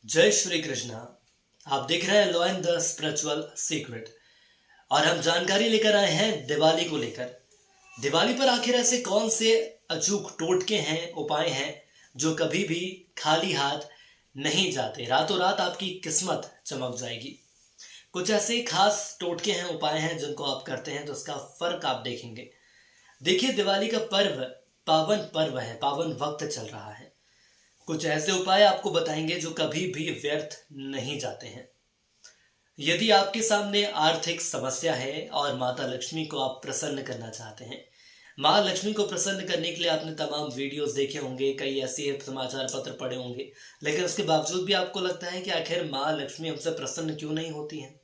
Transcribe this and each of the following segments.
जय श्री कृष्णा। आप देख रहे हैं law and the spiritual secret और हम जानकारी लेकर आए हैं दिवाली को लेकर। दिवाली पर आखिर ऐसे कौन से अचूक टोटके हैं, उपाय हैं जो कभी भी खाली हाथ नहीं जाते, रातों रात आपकी किस्मत चमक जाएगी। कुछ ऐसे खास टोटके हैं, उपाय हैं जिनको आप करते हैं तो उसका फर्क आप देखेंगे। देखिए, दिवाली का पर्व है, पावन वक्त चल रहा है। कुछ ऐसे उपाय आपको बताएंगे जो कभी भी व्यर्थ नहीं जाते हैं। यदि आपके सामने आर्थिक समस्या है और माता लक्ष्मी को आप प्रसन्न करना चाहते हैं, माँ लक्ष्मी को प्रसन्न करने के लिए आपने तमाम वीडियोस देखे होंगे, कई ऐसे समाचार पत्र पढ़े होंगे, लेकिन उसके बावजूद भी आपको लगता है कि आखिर माँ लक्ष्मी हमसे प्रसन्न क्यों नहीं होती हैं,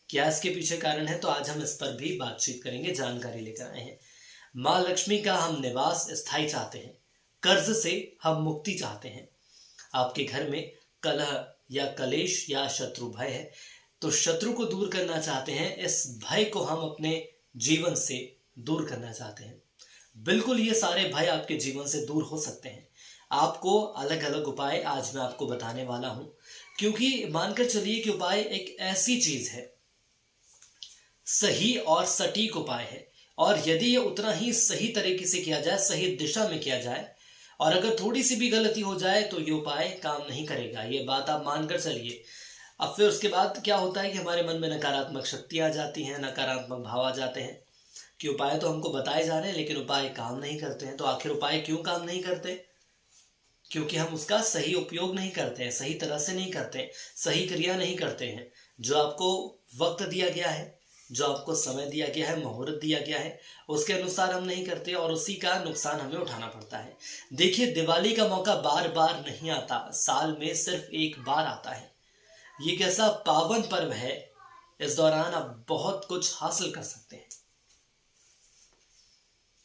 क्या इसके पीछे कारण है? तो आज हम इस पर भी बातचीत करेंगे, जानकारी लेकर आए हैं। माँ लक्ष्मी का हम निवास स्थायी चाहते हैं, कर्ज से हम मुक्ति चाहते हैं, आपके घर में कलह या कलेश या शत्रु भय है तो शत्रु को दूर करना चाहते हैं, इस भय को हम अपने जीवन से दूर करना चाहते हैं। बिल्कुल, ये सारे भय आपके जीवन से दूर हो सकते हैं। आपको अलग अलग उपाय आज मैं आपको बताने वाला हूं, क्योंकि मानकर चलिए कि उपाय एक ऐसी चीज है, सही और सटीक उपाय है, और यदि ये उतना ही सही तरीके से किया जाए, सही दिशा में किया जाए, और अगर थोड़ी सी भी गलती हो जाए तो ये उपाय काम नहीं करेगा। ये बात आप मानकर चलिए। अब फिर उसके बाद क्या होता है कि हमारे मन में नकारात्मक शक्तियां आ जाती हैं, नकारात्मक भाव आ जाते हैं कि उपाय तो हमको बताए जा रहे हैं लेकिन उपाय काम नहीं करते हैं। तो आखिर उपाय क्यों काम नहीं करते? क्योंकि हम उसका सही उपयोग नहीं करते हैं, सही तरह से नहीं करते, सही क्रिया नहीं करते हैं। जो आपको वक्त दिया गया है, जो आपको समय दिया गया है, मुहूर्त दिया गया है, उसके अनुसार हम नहीं करते और उसी का नुकसान हमें उठाना पड़ता है। देखिए, दिवाली का मौका बार बार नहीं आता, साल में सिर्फ एक बार आता है। ये कैसा पावन पर्व है, इस दौरान आप बहुत कुछ हासिल कर सकते हैं।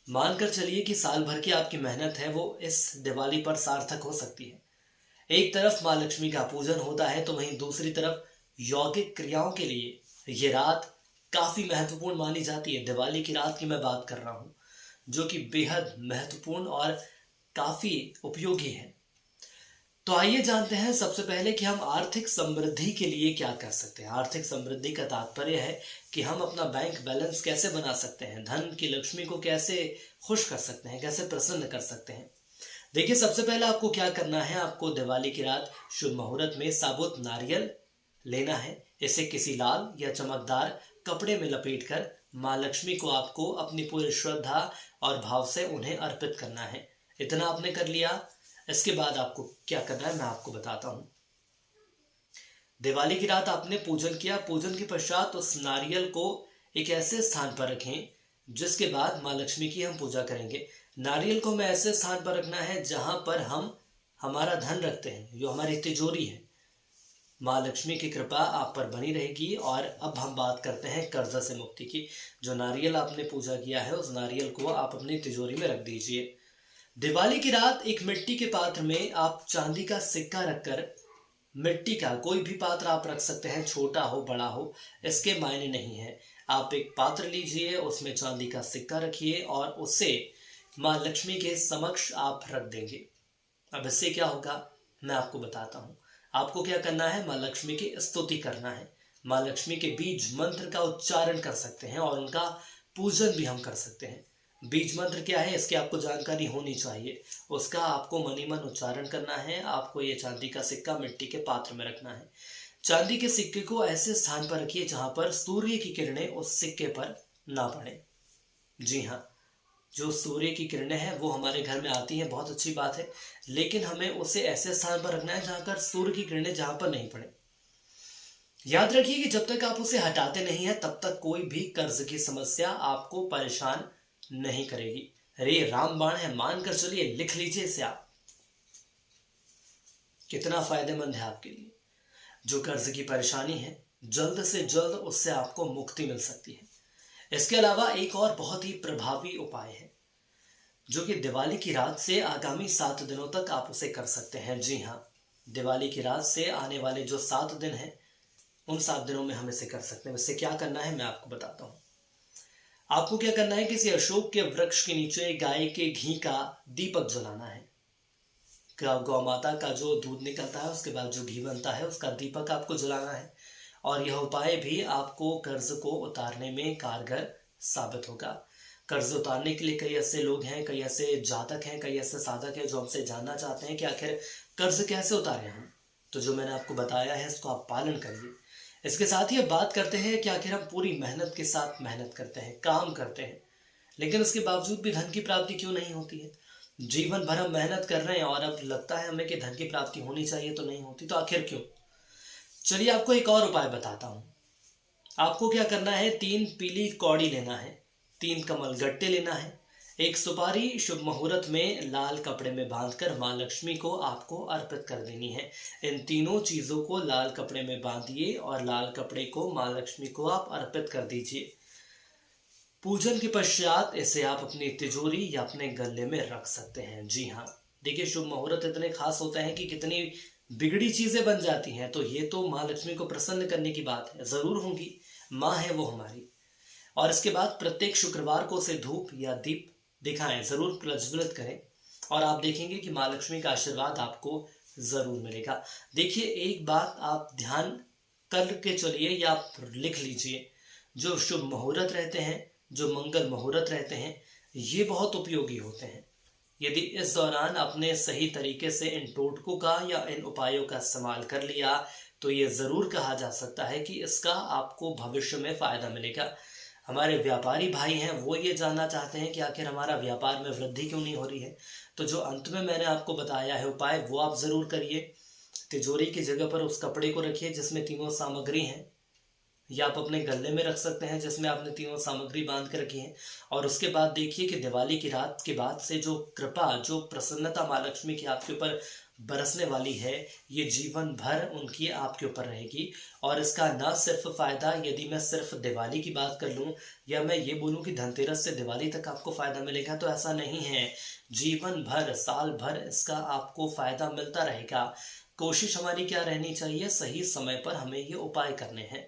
मानकर चलिए कि साल भर की आपकी मेहनत है वो इस दिवाली पर सार्थक हो सकती है। एक तरफ माँ लक्ष्मी का पूजन होता है तो वहीं दूसरी तरफ यौगिक क्रियाओं के लिए ये रात काफी महत्वपूर्ण मानी जाती है। दिवाली की रात की मैं बात कर रहा हूं, जो कि बेहद महत्वपूर्ण और काफी उपयोगी है। तो आइए जानते हैं सबसे पहले कि हम आर्थिक समृद्धि के लिए क्या कर सकते हैं। आर्थिक समृद्धि का तात्पर्य है कि हम अपना बैंक बैलेंस कैसे बना सकते हैं, धन की लक्ष्मी को कैसे खुश कर सकते हैं, कैसे प्रसन्न कर सकते हैं। देखिए, सबसे पहले आपको क्या करना है, आपको दिवाली की रात शुभ मुहूर्त में साबुत नारियल लेना है। इसे किसी लाल या चमकदार कपड़े में लपेटकर माँ लक्ष्मी को आपको अपनी पूरी श्रद्धा और भाव से उन्हें अर्पित करना है। इतना आपने कर लिया, इसके बाद आपको क्या करना है मैं आपको बताता हूं। दिवाली की रात आपने पूजन किया, पूजन के पश्चात उस नारियल को एक ऐसे स्थान पर रखें जिसके बाद माँ लक्ष्मी की हम पूजा करेंगे। नारियल को हमें ऐसे स्थान पर रखना है जहां पर हम हमारा धन रखते हैं, जो हमारी तिजोरी है। माँ लक्ष्मी की कृपा आप पर बनी रहेगी। और अब हम बात करते हैं कर्ज से मुक्ति की। जो नारियल आपने पूजा किया है, उस नारियल को आप अपनी तिजोरी में रख दीजिए। दिवाली की रात एक मिट्टी के पात्र में आप चांदी का सिक्का रखकर, मिट्टी का कोई भी पात्र आप रख सकते हैं, छोटा हो बड़ा हो इसके मायने नहीं है। आप एक पात्र लीजिए, उसमें चांदी का सिक्का रखिए और उसे माँ लक्ष्मी के समक्ष आप रख देंगे। अब इससे क्या होगा मैं आपको बताता हूँ। आपको क्या करना है, माँ लक्ष्मी की स्तुति करना है। माँ लक्ष्मी के बीज मंत्र का उच्चारण कर सकते हैं और उनका पूजन भी हम कर सकते हैं। बीज मंत्र क्या है, इसकी आपको जानकारी होनी चाहिए। उसका आपको मनी मन उच्चारण करना है। आपको ये चांदी का सिक्का मिट्टी के पात्र में रखना है। चांदी के सिक्के को ऐसे स्थान पर रखिए जहां पर सूर्य की किरणें उस सिक्के पर ना पड़े। जी हाँ, जो सूर्य की किरणें हैं वो हमारे घर में आती हैं, बहुत अच्छी बात है, लेकिन हमें उसे ऐसे स्थान पर रखना है जहां पर सूर्य की किरणें जहां पर नहीं पड़े। याद रखिए कि जब तक आप उसे हटाते नहीं है तब तक कोई भी कर्ज की समस्या आपको परेशान नहीं करेगी। अरे रामबाण है, मानकर चलिए, लिख लीजिए इसे आप। कितना फायदेमंद है आपके लिए। जो कर्ज की परेशानी है, जल्द से जल्द उससे आपको मुक्ति मिल सकती है। इसके अलावा एक और बहुत ही प्रभावी उपाय है जो कि दिवाली की रात से आगामी 7 दिनों तक आप उसे कर सकते हैं। जी हाँ, दिवाली की रात से आने वाले जो 7 दिन हैं, उन 7 दिनों में हम इसे कर सकते हैं। इससे क्या करना है मैं आपको बताता हूँ। आपको क्या करना है, किसी अशोक के वृक्ष के नीचे गाय के घी का दीपक जलाना है। गौ माता का जो दूध निकलता है, उसके बाद जो घी बनता है, उसका दीपक आपको जलाना है। और यह उपाय भी आपको कर्ज को उतारने में कारगर साबित होगा। कर्ज उतारने के लिए कई ऐसे लोग हैं, कई ऐसे जातक हैं, कई ऐसे साधक हैं जो हमसे जानना चाहते हैं कि आखिर कर्ज कैसे उतारें हम। तो जो मैंने आपको बताया है इसको आप पालन करिए। इसके साथ ही अब बात करते हैं कि आखिर हम पूरी मेहनत के साथ मेहनत करते हैं, काम करते हैं, लेकिन उसके बावजूद भी धन की प्राप्ति क्यों नहीं होती है। जीवन भर हम मेहनत कर रहे हैं और अब लगता है हमें कि धन की प्राप्ति होनी चाहिए तो नहीं होती, तो आखिर क्यों। चलिए आपको एक और उपाय बताता हूं। आपको क्या करना है, 3 पीली कौड़ी लेना है, 3 कमल गट्टे लेना है, 1 सुपारी शुभ मुहूर्त में लाल कपड़े में बांधकर मां लक्ष्मी को आपको अर्पित कर देनी है। इन तीनों चीजों को लाल कपड़े में बांधिए और लाल कपड़े को मां लक्ष्मी को आप अर्पित कर दीजिए। पूजन के पश्चात इसे आप अपनी तिजोरी या अपने गले में रख सकते हैं। जी हाँ, देखिए शुभ मुहूर्त इतने खास होते हैं कि कितनी बिगड़ी चीजें बन जाती हैं। तो ये तो माँ लक्ष्मी को प्रसन्न करने की बात है, जरूर होंगी, माँ है वो हमारी। और इसके बाद प्रत्येक शुक्रवार को उसे धूप या दीप दिखाएं, जरूर प्रज्वलित करें और आप देखेंगे कि माँ लक्ष्मी का आशीर्वाद आपको जरूर मिलेगा। देखिए एक बात आप ध्यान करके चलिए या आप लिख लीजिए, जो शुभ मुहूर्त रहते हैं, जो मंगल मुहूर्त रहते हैं, ये बहुत उपयोगी होते हैं। यदि इस दौरान आपने सही तरीके से इन टोटकों का या इन उपायों का इस्तेमाल कर लिया तो ये जरूर कहा जा सकता है कि इसका आपको भविष्य में फायदा मिलेगा। हमारे व्यापारी भाई हैं वो ये जानना चाहते हैं कि आखिर हमारा व्यापार में वृद्धि क्यों नहीं हो रही है। तो जो अंत में मैंने आपको बताया है उपाय, वो आप जरूर करिए। तिजोरी की जगह पर उस कपड़े को रखिए जिसमें तीनों सामग्री हैं, या आप अपने गले में रख सकते हैं जिसमें आपने तीनों सामग्री बांध के रखी है। और उसके बाद देखिए कि दिवाली की रात के बाद से जो कृपा, जो प्रसन्नता माँ लक्ष्मी की आपके ऊपर बरसने वाली है, ये जीवन भर उनकी आपके ऊपर रहेगी। और इसका ना सिर्फ फायदा, यदि मैं सिर्फ दिवाली की बात कर लूँ या मैं ये बोलूँ कि धनतेरस से दिवाली तक आपको फायदा मिलेगा, तो ऐसा नहीं है। जीवन भर, साल भर इसका आपको फायदा मिलता रहेगा। कोशिश हमारी क्या रहनी चाहिए, सही समय पर हमें ये उपाय करने हैं।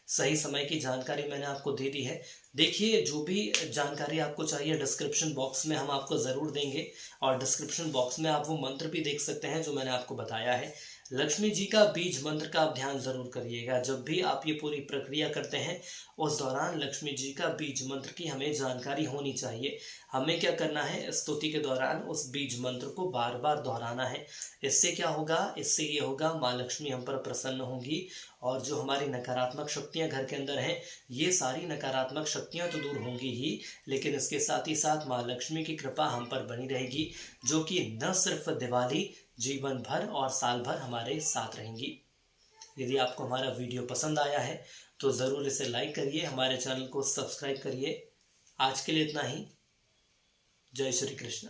सही समय की जानकारी मैंने आपको दे दी है। देखिए जो भी जानकारी आपको चाहिए डिस्क्रिप्शन बॉक्स में हम आपको ज़रूर देंगे, और डिस्क्रिप्शन बॉक्स में आप वो मंत्र भी देख सकते हैं जो मैंने आपको बताया है। लक्ष्मी जी का बीज मंत्र का आप ध्यान जरूर करिएगा। जब भी आप ये पूरी प्रक्रिया करते हैं उस दौरान लक्ष्मी जी का बीज मंत्र की हमें जानकारी होनी चाहिए। हमें क्या करना है, स्तुति के दौरान उस बीज मंत्र को बार बार दोहराना है। इससे क्या होगा, इससे ये होगा माँ लक्ष्मी हम पर प्रसन्न होंगी और जो हमारी नकारात्मक शक्तियाँ घर के अंदर हैं, ये सारी नकारात्मक शक्तियाँ तो दूर होंगी ही, लेकिन इसके साथ ही साथ माँ लक्ष्मी की कृपा हम पर बनी रहेगी, जो कि न सिर्फ दिवाली, जीवन भर और साल भर हमारे साथ रहेंगी। यदि आपको हमारा वीडियो पसंद आया है तो ज़रूर इसे लाइक करिए, हमारे चैनल को सब्सक्राइब करिए। आज के लिए इतना ही। जय श्री कृष्ण।